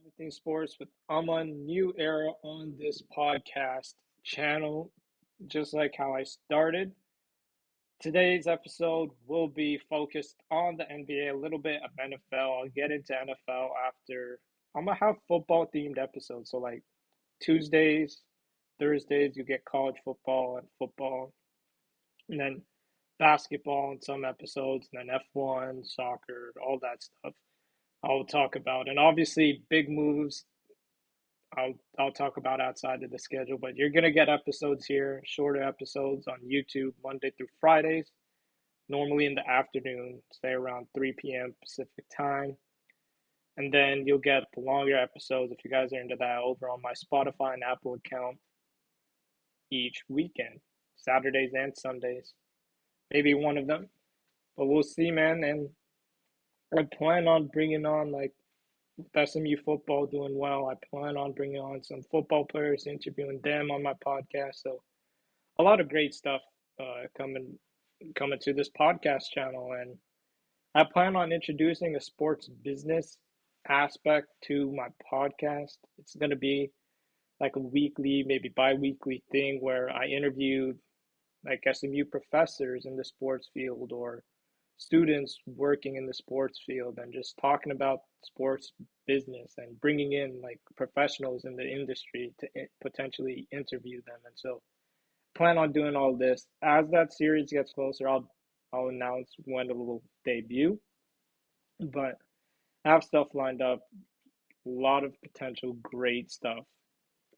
Everything Sports with Aman. New era on this podcast channel, just like how I started. Today's episode will be focused on the NBA, a little bit of NFL. I'll get into NFL after. I'm gonna have football themed episodes. So, like Tuesdays, Thursdays, you get college football and football, and then basketball in some episodes, and then F1, soccer, all that stuff. I'll talk about, and obviously big moves I'll talk about outside of the schedule, but you're gonna get episodes here, shorter episodes on YouTube Monday through Fridays, normally in the afternoon, say around 3 p.m. Pacific time. And then you'll get the longer episodes if you guys are into that over on my Spotify and Apple account each weekend, Saturdays and Sundays. Maybe one of them, but we'll see, man. And I plan on bringing on like SMU football doing well. I plan on bringing on some football players, interviewing them on my podcast. So a lot of great stuff coming to this podcast channel, and I plan on introducing a sports business aspect to my podcast. It's going to be like a weekly, maybe bi-weekly thing where I interview like SMU professors in the sports field or students working in the sports field and just talking about sports business and bringing in like professionals in the industry to potentially interview them. And so plan on doing all this. As that series gets closer, I'll announce when it will debut. But I have stuff lined up, a lot of potential great stuff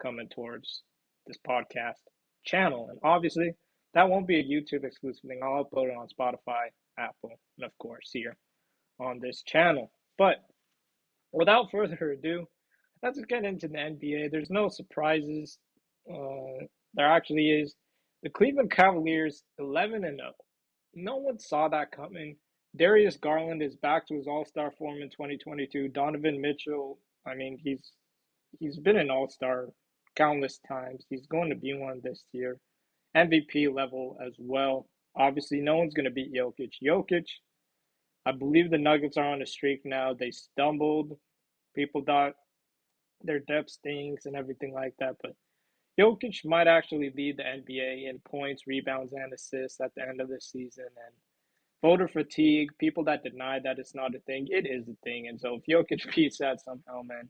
coming towards this podcast channel. And obviously, that won't be a YouTube exclusive thing. I'll upload it on Spotify, Apple, and of course here on this channel. But without further ado, let's get into the NBA. There's no surprises. There actually is. The Cleveland Cavaliers 11 and 0. No one saw that coming. Darius Garland is back to his All-Star form in 2022. Donovan Mitchell, I mean, he's been an All-Star countless times. He's going to be one this year. MVP level as well. Obviously, no one's going to beat Jokic. Jokic, I believe the Nuggets are on a streak now. They stumbled. People thought their depth stinks and everything like that, but Jokic might actually lead the NBA in points, rebounds, and assists at the end of the season. And voter fatigue, people that deny that it's not a thing, it is a thing. And so if Jokic beats that somehow, man,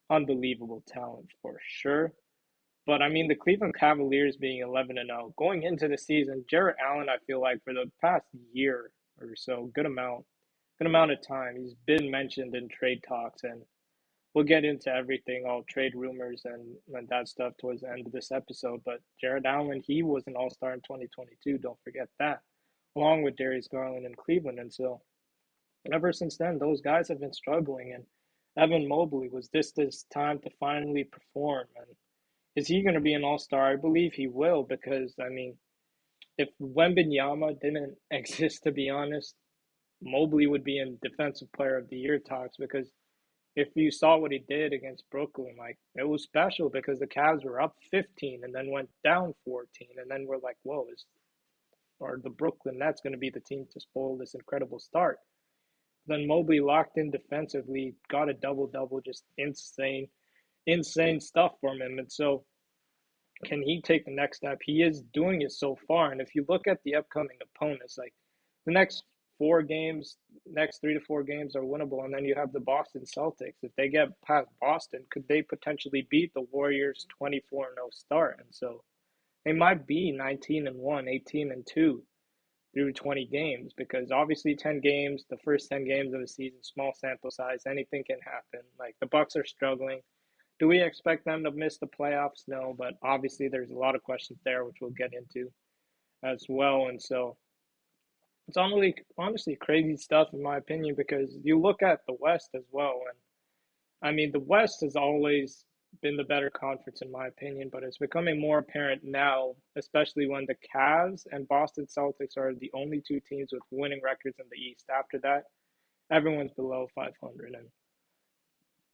unbelievable talent for sure. But I mean, the Cleveland Cavaliers being 11 and 0 going into the season, Jarrett Allen, I feel like for the past year or so, good amount of time, he's been mentioned in trade talks, and we'll get into everything, all trade rumors and that stuff towards the end of this episode. But Jarrett Allen, he was an All Star in 2022. Don't forget that, along with Darius Garland in Cleveland, and so ever since then, those guys have been struggling. And Evan Mobley was this time to finally perform. And is he going to be an All Star? I believe he will because, I mean, if Wembanyama didn't exist, to be honest, Mobley would be in Defensive Player of the Year talks because if you saw what he did against Brooklyn, like it was special because the Cavs were up 15 and then went down 14. And then we're like, whoa, are the Brooklyn Nets going to be the team to spoil this incredible start? Then Mobley locked in defensively, got a double-double, just insane stuff from him. And so can he take the next step? He is doing it so far. And if you look at the upcoming opponents, like the next 4 games, next 3 to 4 games are winnable. And then you have the Boston Celtics. If they get past Boston, could they potentially beat the Warriors 24-0 start? And so they might be 19-1, 18-2 through 20 games because obviously 10 games, the first 10 games of the season, small sample size, anything can happen. Like the Bucks are struggling. Do we expect them to miss the playoffs? No, but obviously there's a lot of questions there, which we'll get into as well. And so it's honestly crazy stuff in my opinion because you look at the West as well. And I mean, the West has always been the better conference in my opinion, but it's becoming more apparent now, especially when the Cavs and Boston Celtics are the only two teams with winning records in the East. After that, everyone's below 500. And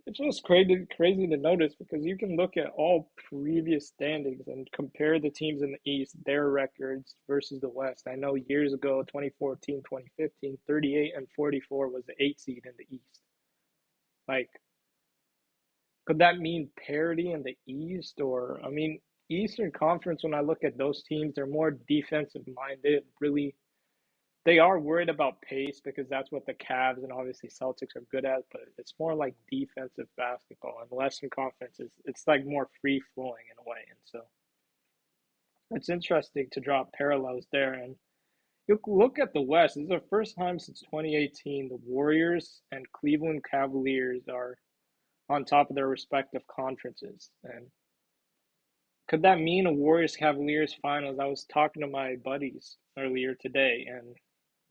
it's just crazy to notice because you can look at all previous standings and compare the teams in the East, their records versus the West. I know years ago, 2014, 2015, 38 and 44 was the 8 seed in the East. Like, Could that mean parity in the East? Or, I mean, Eastern Conference, when I look at those teams, they're more defensive minded. Really, they are worried about pace because that's what the Cavs and obviously Celtics are good at, but it's more like defensive basketball. And Western Conference it's like more free flowing in a way. And so it's interesting to draw parallels there. And you look at the West, this is the first time since 2018 the Warriors and Cleveland Cavaliers are on top of their respective conferences. And could that mean a Warriors Cavaliers finals? I was talking to my buddies earlier today, and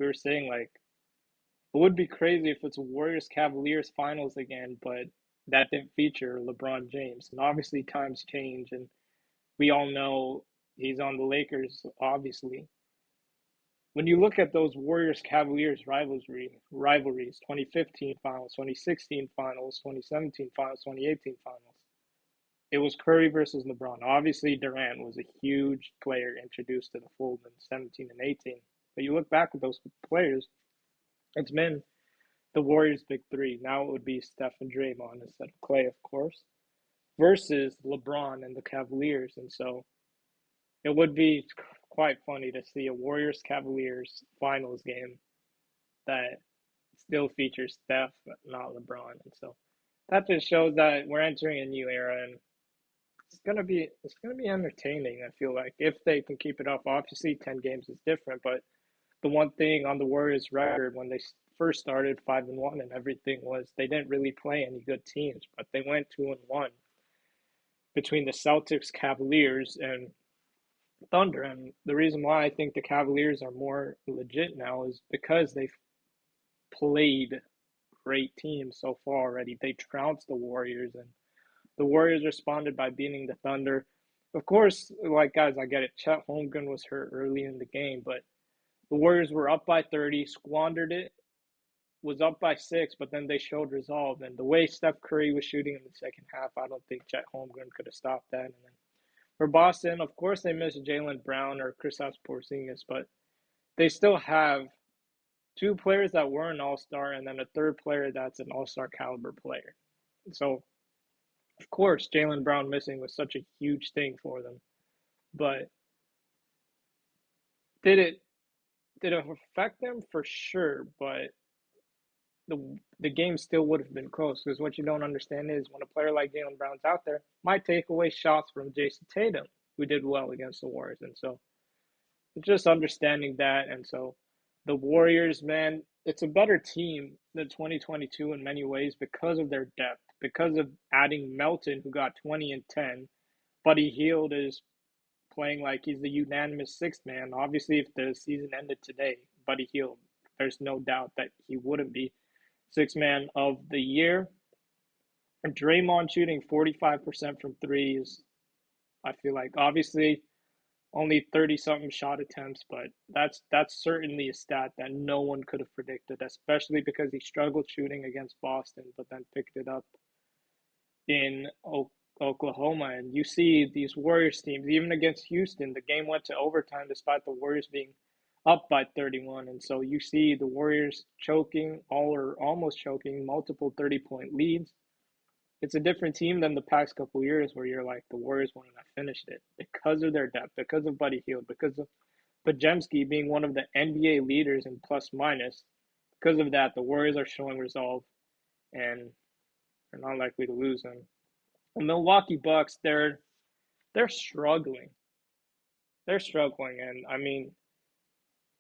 we were saying like it would be crazy if it's a Warriors Cavaliers finals again, but that didn't feature LeBron James. And obviously times change, and we all know he's on the Lakers, obviously. When you look at those Warriors Cavaliers rivalries, 2015 finals, 2016 finals, 2017 finals, 2018 finals, it was Curry versus LeBron. Obviously, Durant was a huge player introduced to the fold in 17 and 18. But you look back at those players, it's been the Warriors' big three. Now it would be Steph and Draymond instead of Clay, of course, versus LeBron and the Cavaliers. And so it would be quite funny to see a Warriors Cavaliers finals game that still features Steph, but not LeBron. And so that just shows that we're entering a new era, and it's gonna be entertaining. I feel like if they can keep it up. Obviously, 10 games is different, but the one thing on the Warriors' record when they first started 5-1 and everything was they didn't really play any good teams, but they went 2-1 between the Celtics, Cavaliers, and Thunder. And the reason why I think the Cavaliers are more legit now is because they've played great teams so far already. They trounced the Warriors, and the Warriors responded by beating the Thunder. Of course, like guys, I get it. Chet Holmgren was hurt early in the game, but the Warriors were up by 30, squandered it, was up by 6, but then they showed resolve. And the way Steph Curry was shooting in the second half, I don't think Chet Holmgren could have stopped that. And then for Boston, of course, they missed Jaylen Brown or Kristaps Porzingis, but they still have two players that were an all-star and then a third player that's an all-star caliber player. So, of course, Jaylen Brown missing was such a huge thing for them. But did it did it affect them? For sure, but the game still would have been close because what you don't understand is when a player like Jaylen Brown's out there, might take away shots from Jason Tatum, who did well against the Warriors. And so just understanding that. And so the Warriors, man, it's a better team than 2022 in many ways because of their depth, because of adding Melton, who got 20 and 10. Buddy Hield is playing like he's the unanimous sixth man. Obviously, if the season ended today, Buddy Hield, there's no doubt that he wouldn't be sixth man of the year. And Draymond shooting 45% from threes. I feel like obviously only 30 something shot attempts, but that's certainly a stat that no one could have predicted, especially because he struggled shooting against Boston, but then picked it up in Oklahoma. And you see these Warriors teams, even against Houston, the game went to overtime despite the Warriors being up by 31. And so you see the Warriors choking, all or almost choking, multiple 30-point leads. It's a different team than the past couple of years where you're like, the Warriors wouldn't have finished it because of their depth, because of Buddy Hield, because of Pajemski being one of the NBA leaders in plus minus. Because of that, the Warriors are showing resolve and they're not likely to lose them. The Milwaukee Bucks, they're struggling. They're struggling, and I mean,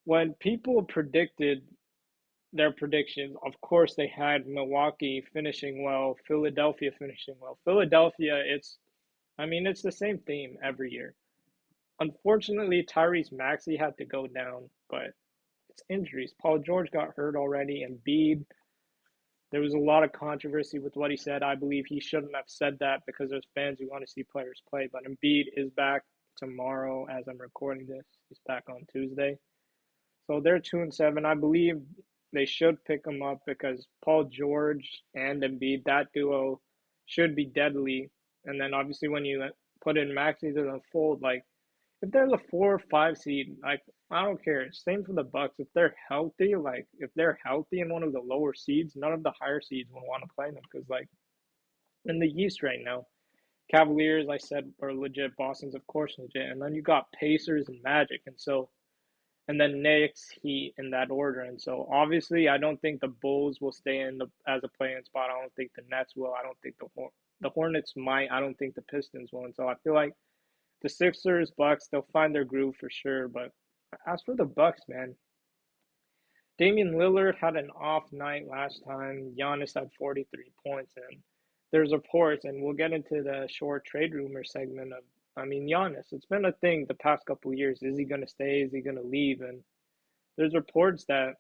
when people predicted their predictions, of course they had Milwaukee finishing well, Philadelphia finishing well. Philadelphia, it's the same theme every year. Unfortunately, Tyrese Maxey had to go down, but it's injuries. Paul George got hurt already, and Embiid, there was a lot of controversy with what he said. I believe he shouldn't have said that because there's fans who want to see players play. But Embiid is back tomorrow as I'm recording this. He's back on Tuesday. So they're 2-7. I believe they should pick him up because Paul George and Embiid, that duo, should be deadly. And then obviously when you put in Maxey to the fold, like if there's a 4 or 5 seed, like I don't care. Same for the Bucks. If they're healthy, in one of the lower seeds, none of the higher seeds would want to play them because like in the East right now. Cavaliers, I said, are legit. Boston's, of course, legit. And then you got Pacers and Magic. And then Knicks, Heat in that order. And so, obviously, I don't think the Bulls will stay in as a playing spot. I don't think the Nets will. I don't think the Hornets might. I don't think the Pistons will. And so, I feel like the Sixers, Bucks, they'll find their groove for sure. But as for the Bucks, man, Damian Lillard had an off night last time. Giannis had 43 points, and there's reports, and we'll get into the short trade rumor segment of, I mean, Giannis. It's been a thing the past couple of years. Is he going to stay? Is he going to leave? And there's reports that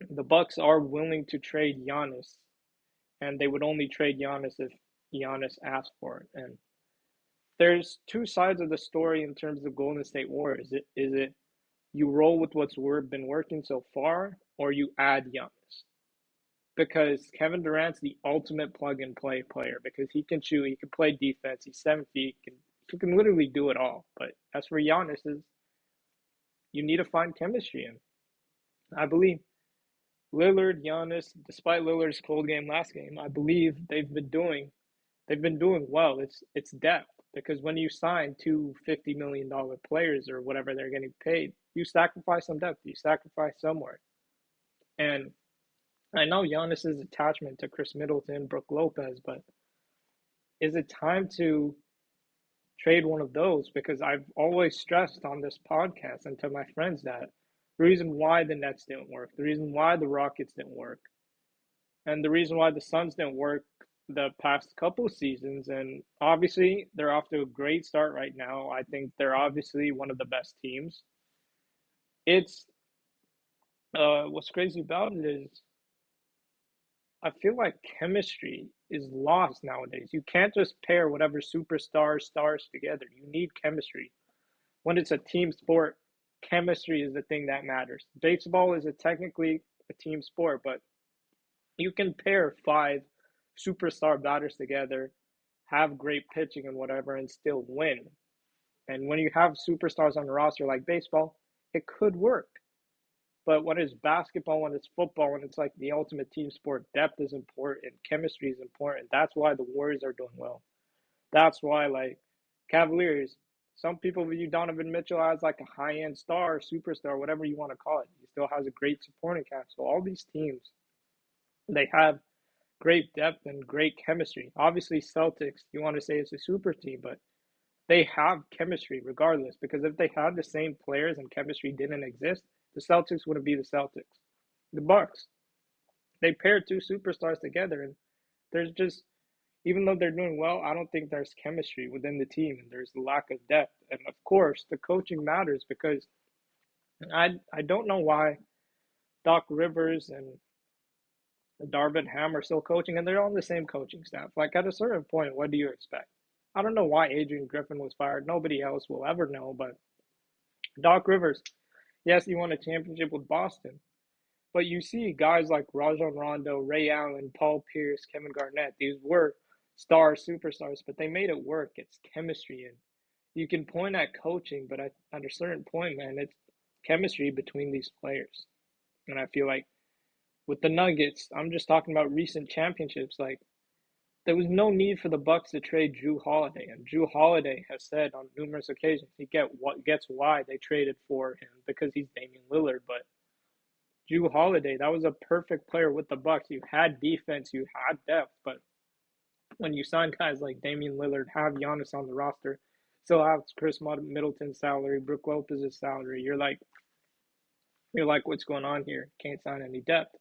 the Bucks are willing to trade Giannis, and they would only trade Giannis if Giannis asked for it. And there's two sides of the story in terms of Golden State Warriors. Is it you roll with what's been working so far, or you add Giannis? Because Kevin Durant's the ultimate plug and play player because he can shoot, he can play defense, he's 7 feet, he can literally do it all. But as for Giannis, you need to find chemistry, and I believe Lillard, Giannis, despite Lillard's cold game last game, I believe they've been doing well. It's depth because when you sign two $50 million players or whatever they're getting paid, you sacrifice some depth, you sacrifice somewhere. And I know Giannis's attachment to Chris Middleton, Brook Lopez, but is it time to trade one of those? Because I've always stressed on this podcast and to my friends that the reason why the Nets didn't work, the reason why the Rockets didn't work, and the reason why the Suns didn't work the past couple seasons, and obviously they're off to a great start right now. I think they're obviously one of the best teams. It's what's crazy about it is I feel like chemistry is lost nowadays. You can't just pair whatever stars together. You need chemistry. When it's a team sport, chemistry is the thing that matters. Baseball is technically a team sport, but you can pair five superstar batters together, have great pitching and whatever, and still win. And when you have superstars on the roster like baseball, it could work. But when it's basketball, when it's football, when it's like the ultimate team sport, depth is important, chemistry is important. That's why the Warriors are doing well. That's why, like, Cavaliers, some people view Donovan Mitchell as like a high end star, superstar, whatever you want to call it. He still has a great supporting cast. So all these teams, they have great depth and great chemistry. Obviously, Celtics, you want to say it's a super team, but they have chemistry regardless. Because if they had the same players and chemistry didn't exist, the Celtics wouldn't be the Celtics. The Bucks, they paired two superstars together, and there's just, even though they're doing well, I don't think there's chemistry within the team, and there's a lack of depth. And of course, the coaching matters because I don't know why Doc Rivers and Darvin Ham are still coaching, and they're on the same coaching staff. Like, at a certain point, what do you expect? I don't know why Adrian Griffin was fired. Nobody else will ever know, but Doc Rivers, yes, he won a championship with Boston, but you see guys like Rajon Rondo, Ray Allen, Paul Pierce, Kevin Garnett. These were stars, superstars, but they made it work. It's chemistry, and you can point at coaching, but at a certain point, man, it's chemistry between these players. And I feel like with the Nuggets, I'm just talking about recent championships. Like, there was no need for the Bucks to trade Drew Holiday, and Drew Holiday has said on numerous occasions he gets why they traded for him because he's Damian Lillard. But Drew Holiday, that was a perfect player with the Bucks. You had defense, you had depth, but when you sign guys like Damian Lillard, have Giannis on the roster, still have Chris Middleton's salary, Brook Lopez's salary, you're like, what's going on here? Can't sign any depth.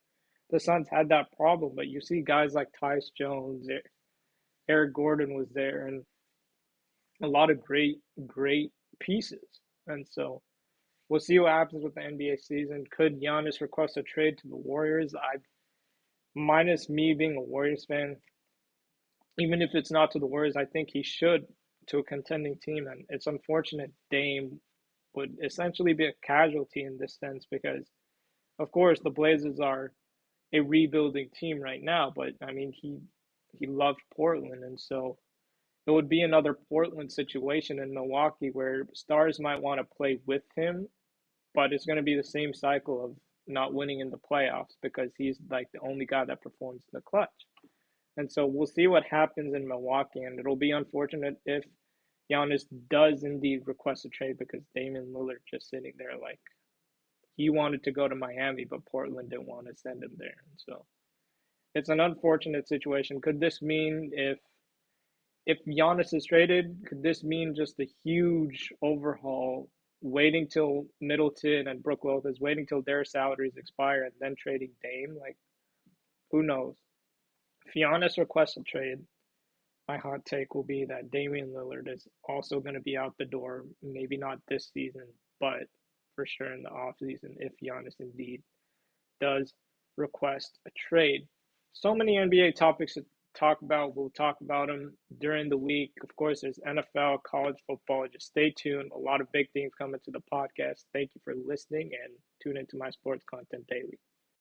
The Suns had that problem, but you see guys like Tyus Jones, Eric Gordon was there, and a lot of great pieces. And so we'll see what happens with the NBA season. Could Giannis request a trade to the Warriors? Minus me being a Warriors fan, even if it's not to the Warriors, I think he should to a contending team. And it's unfortunate Dame would essentially be a casualty in this sense because, of course, the Blazers are a rebuilding team right now. But I mean, he loved Portland, and so it would be another Portland situation in Milwaukee where stars might want to play with him, but it's going to be the same cycle of not winning in the playoffs because he's like the only guy that performs in the clutch. And so we'll see what happens in Milwaukee, and it'll be unfortunate if Giannis does indeed request a trade because Damian Lillard just sitting there like he wanted to go to Miami, but Portland didn't want to send him there. And so it's an unfortunate situation. Could this mean if Giannis is traded, could this mean just a huge overhaul, waiting till Middleton and Brook Lopez, waiting till their salaries expire and then trading Dame? Like, who knows? If Giannis requests a trade, my hot take will be that Damian Lillard is also going to be out the door. Maybe not this season, but for sure in the offseason if Giannis indeed does request a trade. So many NBA topics to talk about. We'll talk about them during the week. Of course, there's NFL, college football. Just stay tuned. A lot of big things coming to the podcast. Thank you for listening and tune into my sports content daily.